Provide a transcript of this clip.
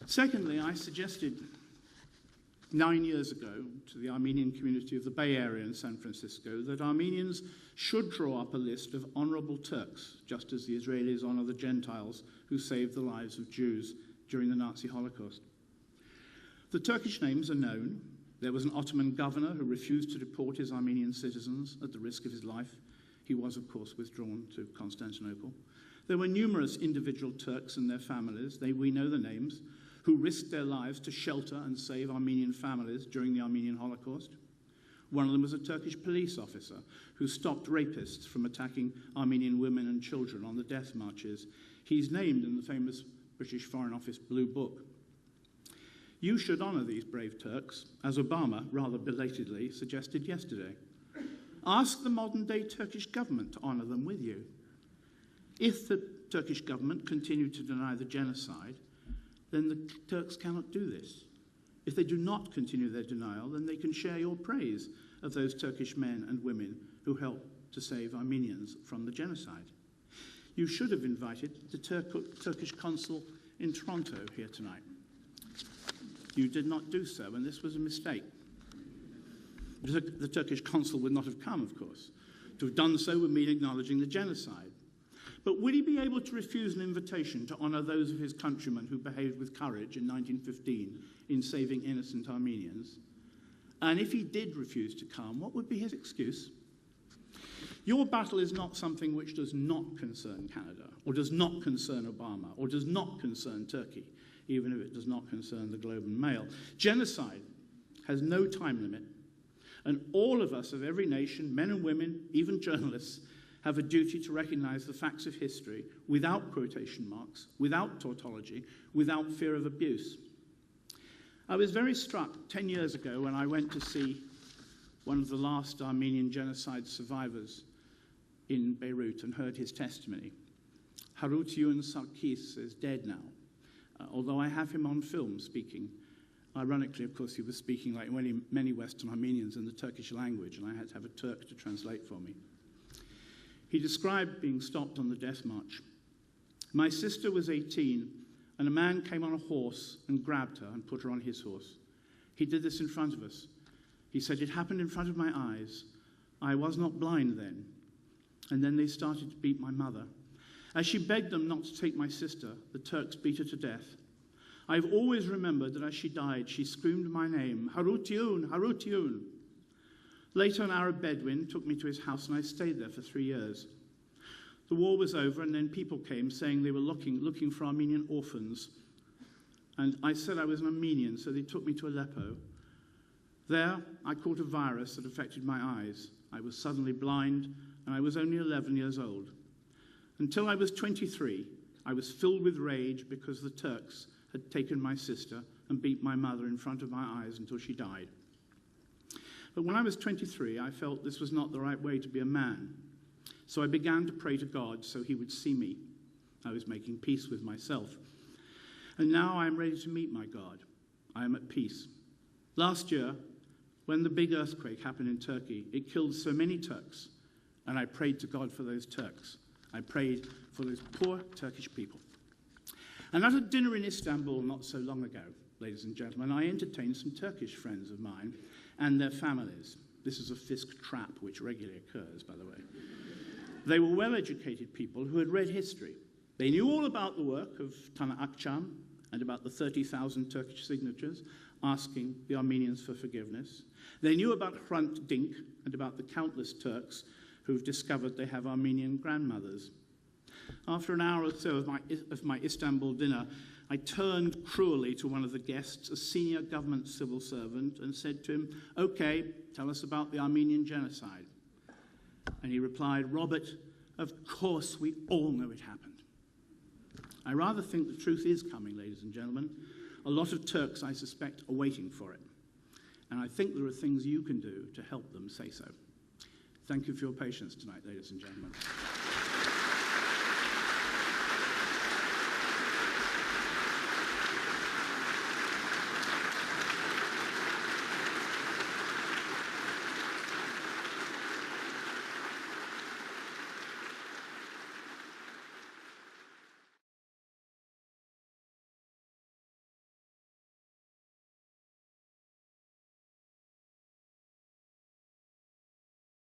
Secondly, I suggested 9 years ago to the Armenian community of the Bay Area in San Francisco that Armenians should draw up a list of honorable Turks, just as the Israelis honor the Gentiles who saved the lives of Jews during the Nazi Holocaust. The Turkish names are known. There was an Ottoman governor who refused to deport his Armenian citizens at the risk of his life. He was, of course, withdrawn to Constantinople. There were numerous individual Turks and their families, we know the names, who risked their lives to shelter and save Armenian families during the Armenian Holocaust. One of them was a Turkish police officer who stopped rapists from attacking Armenian women and children on the death marches. He's named in the famous British Foreign Office Blue Book. You should honor these brave Turks, as Obama, rather belatedly, suggested yesterday. Ask the modern-day Turkish government to honor them with you. If the Turkish government continued to deny the genocide, then the Turks cannot do this. If they do not continue their denial, then they can share your praise of those Turkish men and women who helped to save Armenians from the genocide. You should have invited the Turkish consul in Toronto here tonight. You did not do so, and this was a mistake. The Turkish consul would not have come, of course. To have done so would mean acknowledging the genocide. But would he be able to refuse an invitation to honor those of his countrymen who behaved with courage in 1915 in saving innocent Armenians? And if he did refuse to come, what would be his excuse? Your battle is not something which does not concern Canada, or does not concern Obama, or does not concern Turkey, even if it does not concern the Globe and Mail. Genocide has no time limit, and all of us of every nation, men and women, even journalists, have a duty to recognize the facts of history without quotation marks, without tautology, without fear of abuse. I was very struck 10 years ago when I went to see one of the last Armenian genocide survivors in Beirut and heard his testimony. Harut Yun Sarkis is dead now, although I have him on film speaking. Ironically, of course, he was speaking like many Western Armenians in the Turkish language, and I had to have a Turk to translate for me. He described being stopped on the death march. My sister was 18, and a man came on a horse and grabbed her and put her on his horse. He did this in front of us. He said, "It happened in front of my eyes. I was not blind then." And then they started to beat my mother. As she begged them not to take my sister, the Turks beat her to death. I've always remembered that as she died, she screamed my name, "Harut Yun, Harut Yun." Later, an Arab Bedouin took me to his house, and I stayed there for 3 years. The war was over, and then people came saying they were looking for Armenian orphans. And I said I was an Armenian, so they took me to Aleppo. There, I caught a virus that affected my eyes. I was suddenly blind, and I was only 11 years old. Until I was 23, I was filled with rage because the Turks had taken my sister and beat my mother in front of my eyes until she died. But when I was 23, I felt this was not the right way to be a man. So I began to pray to God so he would see me. I was making peace with myself. And now I am ready to meet my God. I am at peace. Last year, when the big earthquake happened in Turkey, it killed so many Turks, and I prayed to God for those Turks. I prayed for those poor Turkish people. And at a dinner in Istanbul not so long ago, ladies and gentlemen, I entertained some Turkish friends of mine and their families. This is a Fisk trap, which regularly occurs, by the way. They were well-educated people who had read history. They knew all about the work of Tana Akçam and about the 30,000 Turkish signatures asking the Armenians for forgiveness. They knew about Hrant Dink and about the countless Turks who've discovered they have Armenian grandmothers. After an hour or so of my Istanbul dinner, I turned cruelly to one of the guests, a senior government civil servant, and said to him, "Okay, tell us about the Armenian genocide." And he replied, "Robert, of course we all know it happened." I rather think the truth is coming, ladies and gentlemen. A lot of Turks, I suspect, are waiting for it. And I think there are things you can do to help them say so. Thank you for your patience tonight, ladies and gentlemen.